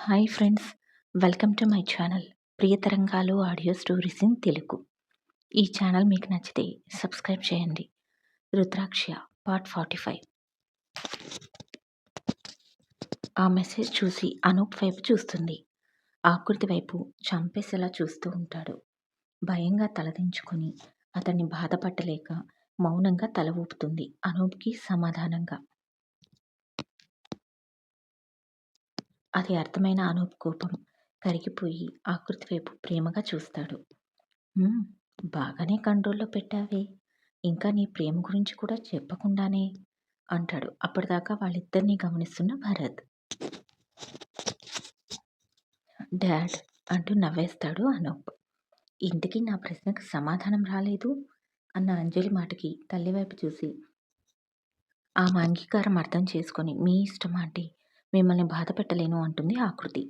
Hi friends, welcome to my channel Priyatarangalu audio stories in Telugu. ఈ channel మీకు నచ్చితే subscribe చేయండి. రుద్రాక్ష పార్ట్ 45. ఆ మెసేజ్ చూసి అనూప్ వైపు చూస్తుంది. ఆకృతి వైపు చంపేసేలా చూస్తూ ఉంటాడు. భయంగా తలదించుకొని అతన్ని బాధపట్టలేక మౌనంగా తల ఊపుతుంది అనూప్కి సమాధానంగా. అది అర్థమైన అనూప్ కోపం కరిగిపోయి ఆకృతి వైపు ప్రేమగా చూస్తాడు. బాగానే కంట్రోల్లో పెట్టావే, ఇంకా నీ ప్రేమ గురించి కూడా చెప్పకుండానే అంటాడు అప్పటిదాకా వాళ్ళిద్దరినీ గమనిస్తున్న భరత్. డాడ్ అంటూ నవ్వేస్తాడు అనూప్. ఇంటికి నా ప్రశ్నకు సమాధానం రాలేదు అన్న అంజలి మాటకి తల్లివైపు చూసి ఆమె అంగీకారం అర్థం చేసుకొని మీ ఇష్టం ఆంటీ, మిమ్మల్ని బాధ పెట్టలేను అంటుంది ఆకృతి.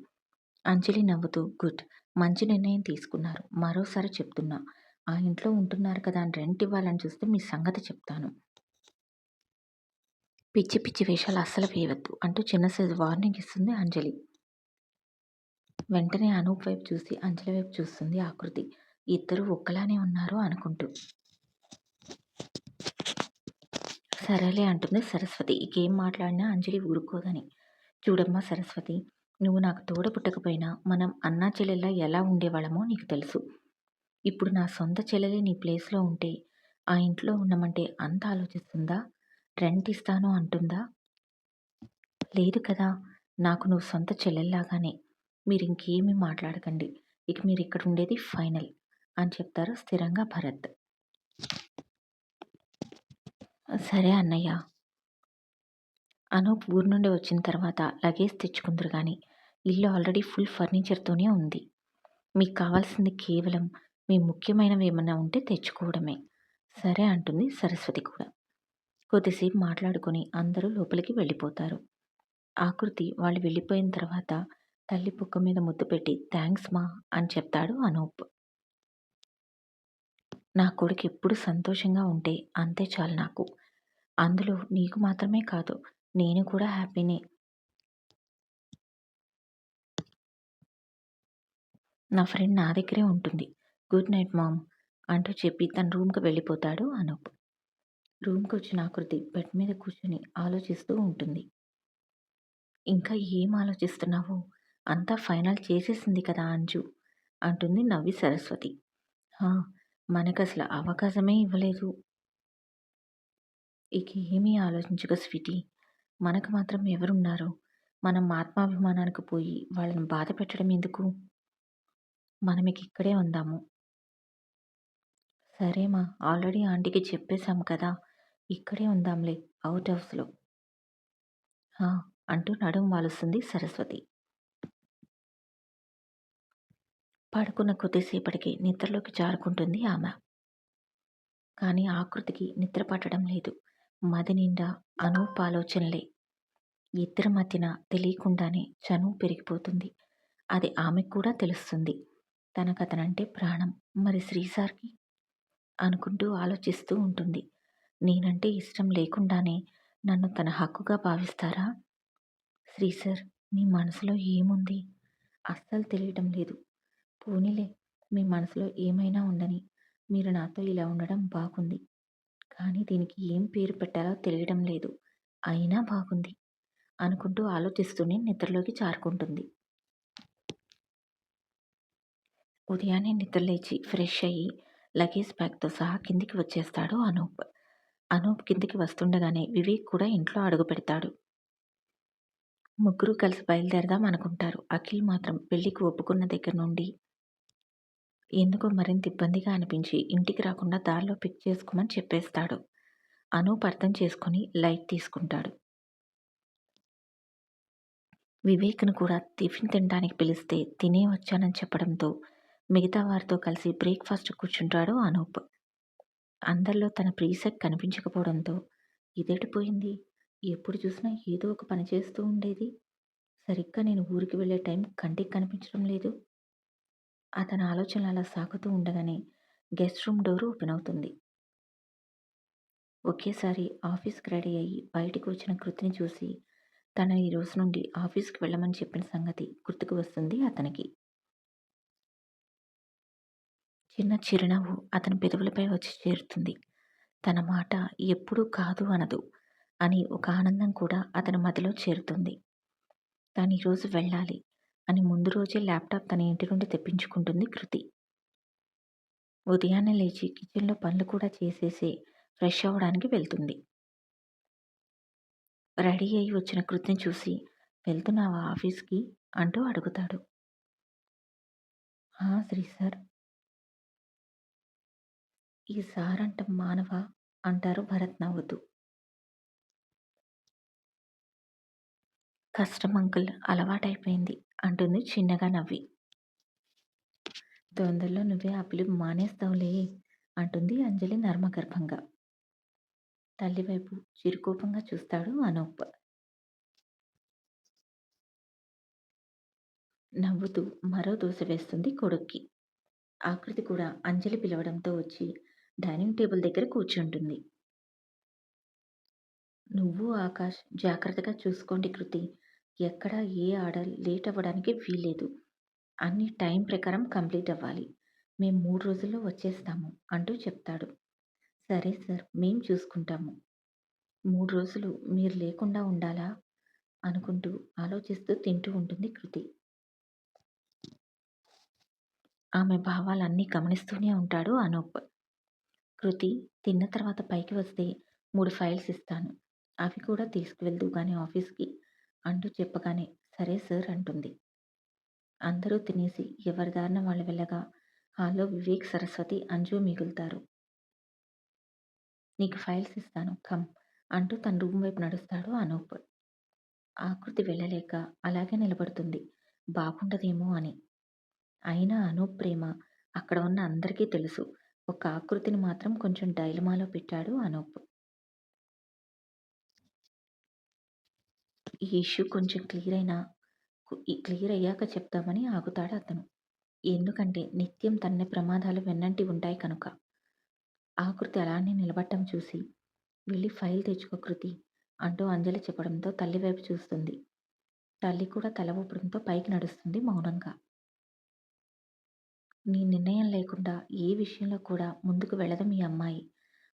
అంజలి నవ్వుతూ గుడ్, మంచి నిర్ణయం తీసుకున్నారు. మరోసారి చెప్తున్నా, ఆ ఇంట్లో ఉంటున్నారు కదా అని రెంట్ ఇవ్వాలని చూస్తే మీ సంగతి చెప్తాను. పిచ్చి పిచ్చి వేషాలు అస్సలు వేయవద్దు అంటూ చిన్న సైజు వార్నింగ్ ఇస్తుంది అంజలి. వెంటనే అనూప్ వైపు చూసి అంజలి వైపు చూస్తుంది ఆకృతి. ఇద్దరు ఒక్కలానే ఉన్నారు అనుకుంటూ. సరేలే అంటుంది సరస్వతి. ఇకేం మాట్లాడినా అంజలి ఊరుకోదని. చూడమ్మా సరస్వతి, నువ్వు నాకు తోడ పుట్టకపోయినా మనం అన్నా చెల్లెల్లా ఎలా ఉండేవాళ్ళమో నీకు తెలుసు. ఇప్పుడు నా సొంత చెల్లెలే నీ ప్లేస్లో ఉంటే ఆ ఇంట్లో ఉండమంటే అంత ఆలోచిస్తుందా? రెంట్ ఇస్తాను అంటుందా? లేదు కదా, నాకు నువ్వు సొంత చెల్లెల్లాగానే. మీరు ఇంకేమీ మాట్లాడకండి, ఇక మీరు ఇక్కడ ఉండేది ఫైనల్ అని చెప్తారు స్థిరంగా భరత్. సరే అన్నయ్య. అనూప్ ఊరు నుండి వచ్చిన తర్వాత లగేజ్ తెచ్చుకుందరు కానీ ఇల్లు ఆల్రెడీ ఫుల్ ఫర్నిచర్తోనే ఉంది. మీకు కావాల్సింది కేవలం మీ ముఖ్యమైనవి ఏమన్నా ఉంటే తెచ్చుకోవడమే. సరే అంటుంది సరస్వతి కూడా. కొద్దిసేపు మాట్లాడుకొని అందరూ లోపలికి వెళ్ళిపోతారు. ఆకృతి వాళ్ళు వెళ్ళిపోయిన తర్వాత తల్లి పుక్క మీద ముద్దు పెట్టి థ్యాంక్స్ మా అని చెప్తాడు అనూప్. నా కొడుకు ఎప్పుడు సంతోషంగా ఉంటే అంతే చాలు నాకు. అందులో నీకు మాత్రమే కాదు, నేను కూడా హ్యాపీనే. నా ఫ్రెండ్ నా దగ్గరే ఉంటుంది. గుడ్ నైట్ మామ్ అంటూ చెప్పి తన రూమ్కి వెళ్ళిపోతాడు అనూప్. రూమ్కి వచ్చిన ఆకృతి బెడ్ మీద కూర్చొని ఆలోచిస్తూ ఉంటుంది. ఇంకా ఏం ఆలోచిస్తున్నావు? అంతా ఫైనల్ చేసేసింది కదా అంజు అంటుంది నవ్వి సరస్వతి. మనకసలు అవకాశమే ఇవ్వలేదు. ఇక ఏమీ ఆలోచించక స్వీటీ, మనకు మాత్రం ఎవరున్నారు? మనం ఆత్మాభిమానానికి పోయి వాళ్ళని బాధ పెట్టడం ఎందుకు? మనం ఇక ఇక్కడే ఉందాము. సరేమా, ఆల్రెడీ ఆంటీకి చెప్పేశాం కదా, ఇక్కడే ఉందాంలే అవుట్ హౌస్లో అంటూ నడుం వాలుస్తుంది సరస్వతి. పడుకున్న కొద్దిసేపటికి నిద్రలోకి జారుకుంటుంది ఆమె. కానీ ఆకృతికి నిద్ర పట్టడం లేదు. మది నిండా అనూప్ ఆలోచనలే. ఇద్దరి మధ్యన తెలియకుండానే చనువు పెరిగిపోతుంది. అది ఆమెకు కూడా తెలుస్తుంది. తనకతనంటే ప్రాణం. మరి శ్రీసార్కి అనుకుంటూ ఆలోచిస్తూ ఉంటుంది. నేనంటే ఇష్టం లేకుండానే నన్ను తన హక్కుగా భావిస్తారా? శ్రీసార్, మీ మనసులో ఏముంది? అస్సలు తెలియటం లేదు. పోనీలే, మీ మనసులో ఏమైనా ఉండని, మీరు నాతో ఇలా ఉండడం బాగుంది. కానీ దీనికి ఏం పేరు పెట్టాలో తెలియడం లేదు, అయినా బాగుంది అనుకుంటూ ఆలోచిస్తూనే నిద్రలోకి జారుకుంటుంది. ఉదయాన్నే నిద్రలేచి ఫ్రెష్ అయ్యి లగేజ్ బ్యాగ్తో సహా కిందికి వచ్చేస్తాడు అనూప్. అనూప్ కిందికి వస్తుండగానే వివేక్ కూడా ఇంట్లో అడుగు పెడతాడు. ముగ్గురు కలిసి బయలుదేరదాం అనుకుంటారు. అఖిల్ మాత్రం పెళ్లికి ఒప్పుకున్న దగ్గర నుండి ఎందుకో మరింత ఇబ్బందిగా అనిపించి ఇంటికి రాకుండా దారిలో పిక్ చేసుకోమని చెప్పేస్తాడు. అనూప్ అర్థం చేసుకుని లైట్ తీసుకుంటాడు. వివేక్ను కూడా టిఫిన్ తినడానికి పిలిస్తే తినే వచ్చానని చెప్పడంతో మిగతా వారితో కలిసి బ్రేక్ఫాస్ట్ కూర్చుంటాడు అనూప్. అందరిలో తన ప్రీసెట్ కనిపించకపోవడంతో ఇదేటిపోయింది, ఎప్పుడు చూసినా ఏదో ఒక పని చేస్తూ ఉండేది, సరిగ్గా నేను ఊరికి వెళ్ళే టైం కంటికి కనిపించడం లేదు. అతని ఆలోచనలు అలా సాగుతూ ఉండగానే గెస్ట్ రూమ్ డోర్ ఓపెన్ అవుతుంది. ఒకేసారి ఆఫీస్కి రెడీ అయ్యి బయటికి వచ్చిన కృతిని చూసి తన ఈ రోజు నుండి ఆఫీస్‌కి వెళ్ళమని చెప్పిన సంగతి గుర్తుకు వస్తుంది అతనికి. చిన్న చిరునవ్వు అతని పెదవులపై వచ్చి చేరుతుంది. తన మాట ఎప్పుడూ కాదు అనదు అని ఒక ఆనందం కూడా అతని మదిలో చేరుతుంది. తాను ఈరోజు వెళ్ళాలి అని ముందు రోజే ల్యాప్‌టాప్ తన ఇంటి నుండి తెప్పించుకుంటుంది కృతి. ఉదయాన్నే లేచి కిచెన్‌లో పనులు కూడా చేసేసి ఫ్రెష్ అవ్వడానికి వెళ్తుంది. రెడీ అయ్యి వచ్చిన కృతిని చూసి, "వెళ్తున్నావా ఆఫీస్‌కి?" అంటూ అడుగుతాడు. "ఆ! శ్రీ సార్." "ఈ సార్ అంటం మానవా?" అంటారు భరత్ నవ్వుతూ. "కష్టం అంకుల్ అలవాటైపోయింది" అంటుంది చిన్నగా నవ్వి. "తొందరలో నువ్వే ఆ పిలుపు మానేస్తావులే" అంటుంది అంజలి నర్మగర్భంగా. తల్లి వైపు చిరుకోపంగా చూస్తాడు అనూప్. నవ్వుతూ మరో దోస వేస్తుంది కొడుక్కి. ఆకృతి కూడా అంజలి పిలవడంతో వచ్చి డైనింగ్ టేబుల్ దగ్గర కూర్చుంటుంది. "నువ్వు, ఆకాష్ జాగ్రత్తగా చూసుకోండి కృతి. ఎక్కడా ఏ ఆర్డర్ లేట్ అవ్వడానికి వీల్లేదు. అన్నీ టైం ప్రకారం కంప్లీట్ అవ్వాలి. మేం 3 రోజుల్లో వచ్చేస్తాము" అంటూ చెప్తాడు. "సరే సార్ మేం చూసుకుంటాము. 3 రోజులు మీరు లేకుండా ఉండాలా?" అనుకుంటూ ఆలోచిస్తూ తింటూ ఉంటుంది కృతి. ఆమె భావాలన్నీ గమనిస్తూనే ఉంటాడు అనూప్. "కృతి తిన్న తర్వాత పైకి వస్తే 3 ఫైల్స్ ఇస్తాను. అవి కూడా తీసుకువెళ్దువు గానీ ఆఫీస్‌కి" అంటూ చెప్పగానే "సరే సార్" అంటుంది. అందరూ తినేసి ఎవరి దారిన వాళ్ళు వెళ్ళగా హాల్‌లో వివేక్, సరస్వతి, అంజు మిగులుతారు. "నీకు ఫైల్స్ ఇస్తాను కమ్" అంటూ తన రూమ్ వైపు నడుస్తాడు అనూప్. ఆకృతి వెళ్ళలేక అలాగే నిలబడుతుంది బాగుండదేమో అని. అయినా అనూప్ ప్రేమ అక్కడ ఉన్న అందరికీ తెలుసు. ఒక ఆకృతిని మాత్రం కొంచెం డైలమాలో పెట్టాడు అనూప్. ఈ ఇష్యూ కొంచెం క్లియర్ అయ్యాక చెప్దామని ఆగుతాడు అతను. ఎందుకంటే నిత్యం తనని ప్రమాదాలు వెన్నంటి ఉంటాయి కనుక. ఆకృతి అలానే నిలబడటం చూసి, "వెళ్ళి ఫైల్ తెచ్చుకో కృతి" అంటూ అంజలి చెప్పడంతో తల్లి వైపు చూస్తుంది. తల్లి కూడా తల ఊపడంతో పైకి నడుస్తుంది మౌనంగా. "నీ నిర్ణయం లేకుండా ఏ విషయంలో కూడా ముందుకు వెళ్ళదు మీ అమ్మాయి.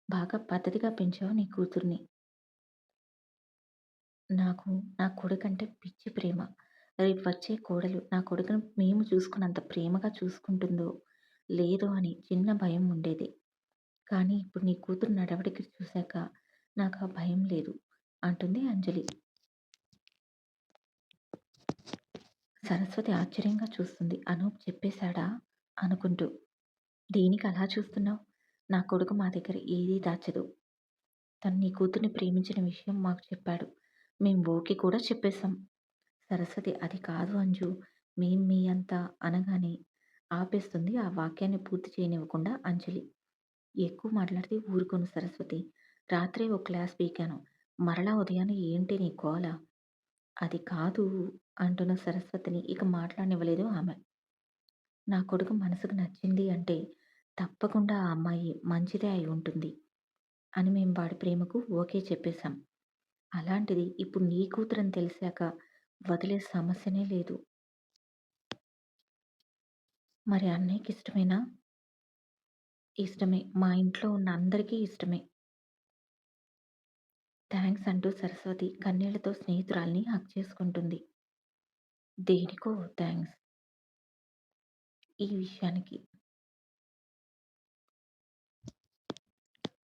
బాగా పద్ధతిగా పెంచావు నీ కూతుర్ని. నాకు నా కొడుకంటే పిచ్చి ప్రేమ. రేపు వచ్చే కోడలు నా కొడుకుని మేము చూసుకున్నంత ప్రేమగా చూసుకుంటుందో, లేదో అని చిన్న భయం ఉండేది. కానీ ఇప్పుడు నీ కూతురు నడవడిక చూశాక నాకా భయం లేదు" అంటుంది అంజలి. సరస్వతి ఆశ్చర్యంగా చూస్తుంది. "అనూప్ చెప్పేశాడా?" అనుకుంటూ. "దేనికి అలా చూస్తున్నావు? నా కొడుకు మా దగ్గర ఏదీ దాచదు. తను నీ కూతుర్ని ప్రేమించిన విషయం మాకు చెప్పాడు. మేం ఓకే కూడా చెప్పేశాం." సరస్వతి "అది కాదు అంజు, మేం మీ అంతా" అనగానే ఆపేస్తుంది ఆ వాక్యాన్ని పూర్తి చేయనివ్వకుండా అంజలి. "ఎక్కువ మాట్లాడితే ఊరుకోను సరస్వతి. రాత్రే ఓ క్లాస్ పీకాను. మరలా ఉదయాన్నే ఏంటి నీ గోల?" "అది కాదు" అంటున్న సరస్వతిని ఇక మాట్లాడనివ్వలేదు ఆమె. "నా కొడుకు మనసుకు నచ్చింది అంటే తప్పకుండా ఆ అమ్మాయి మంచిదే అయి ఉంటుంది అని మేం వాడి ప్రేమకు ఓకే చెప్పేశాం. అలాంటిది ఇప్పుడు నీ కూతురని తెలిసాక వదిలే సమస్యనే లేదు." "మరి అన్నయ్యకి ఇష్టమేనా?" "ఇష్టమే. మా ఇంట్లో ఉన్న అందరికీ ఇష్టమే." థాంక్స్ అంటూ సరస్వతి కన్నీళ్లతో స్నేహితురాల్ని హగ్ చేసుకుంటుంది. "దేనికో థాంక్స్. ఈ విషయానికి."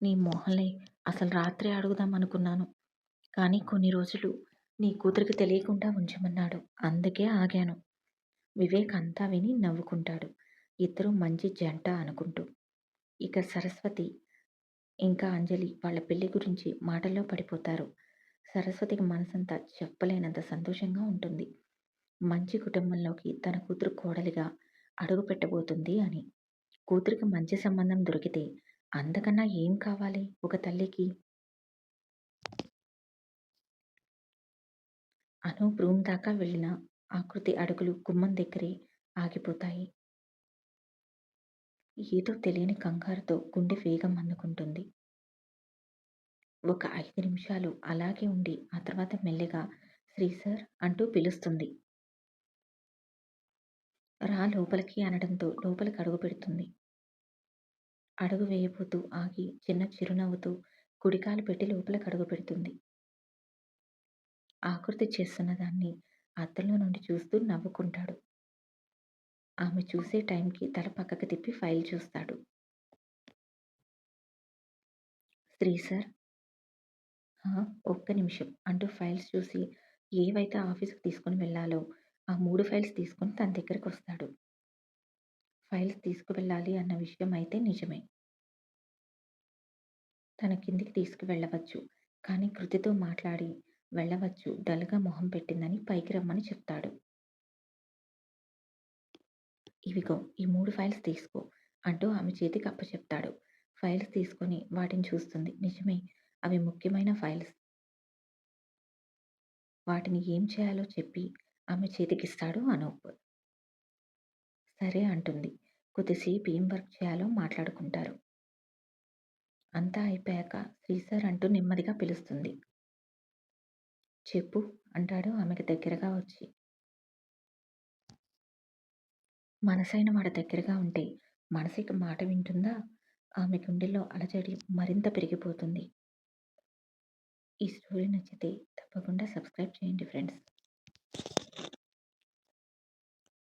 "నీ మొహంలే అసలు రాత్రే అడుగుదామనుకున్నాను. కానీ కొన్ని రోజులు నీ కూతురికి తెలియకుండా ఉంచమన్నాడు. అందుకే ఆగాను." వివేక్ అంతా విని నవ్వుకుంటాడు. ఇద్దరూ మంచి జంట అనుకుంటూ. ఇక సరస్వతి ఇంకా అంజలి వాళ్ళ పెళ్లి గురించి మాటల్లో పడిపోతారు. సరస్వతికి మనసంతా చెప్పలేనంత సంతోషంగా ఉంటుంది. మంచి కుటుంబంలోకి తన కూతురు కోడలిగా అడుగుపెట్టబోతుంది అని. కూతురికి మంచి సంబంధం దొరికితే అంతకన్నా ఏం కావాలి ఒక తల్లికి? అనూప్ రూమ్ దాకా వెళ్ళిన ఆకృతి అడుగులు గుమ్మం దగ్గరే ఆగిపోతాయి. ఏదో తెలియని కంగారుతో గుండె వేగం అందుకుంటుంది. ఒక 5 నిమిషాలు అలాగే ఉండి ఆ తర్వాత మెల్లిగా శ్రీ సార్ అంటూ పిలుస్తుంది. రా లోపలికి అనడంతో లోపలికి అడుగు పెడుతుంది. అడుగు వేయబోతూ ఆగి చిన్న చిరునవ్వుతూ కుడికాలు పెట్టి లోపలికి అడుగు పెడుతుంది. ఆకృతి చేస్తున్న దాన్ని అద్దంలో నుండి చూస్తూ నవ్వుకుంటాడు. ఆమె చూసే టైంకి తల పక్కకి తిప్పి ఫైల్ చూస్తాడు. శ్రీ సార్ ఒక్క నిమిషం అంటూ ఫైల్స్ చూసి ఏవైతే ఆఫీస్‌కి తీసుకొని వెళ్ళాలో ఆ 3 ఫైల్స్ తీసుకొని తన దగ్గరకొస్తాడు. ఫైల్స్ తీసుకువెళ్ళాలి అన్న విషయం అయితే నిజమే. తన కిందికి తీసుకువెళ్ళవచ్చు. కానీ కృతితో మాట్లాడి వెళ్ళవచ్చు డల్‌గా మొహం పెట్టిందని పైకి రమ్మని చెప్తాడు. ఇవిగో ఈ 3 ఫైల్స్ తీసుకో అంటూ ఆమె చేతికి అప్పచెప్తాడు. ఫైల్స్ తీసుకొని వాటిని చూస్తుంది. నిజమే అవి ముఖ్యమైన ఫైల్స్. వాటిని ఏం చేయాలో చెప్పి ఆమె చేతికిస్తాడు అనూప్. సరే అంటుంది. కొద్దిసేపు ఏం వర్క్ చేయాలో మాట్లాడుకుంటారు. అంతా అయిపోయాక శ్రీ సార్ అంటూ నెమ్మదిగా పిలుస్తుంది. చెప్పు అంటాడు ఆమెకు దగ్గరగా వచ్చి. మనసైన వాడి దగ్గరగా ఉంటే మనసిక మాట వింటుందా? ఆమె గుండెల్లో అలజడి మరింత పెరిగిపోతుంది. ఈ స్టోరీ నచ్చితే తప్పకుండా సబ్స్క్రైబ్ చేయండి ఫ్రెండ్స్.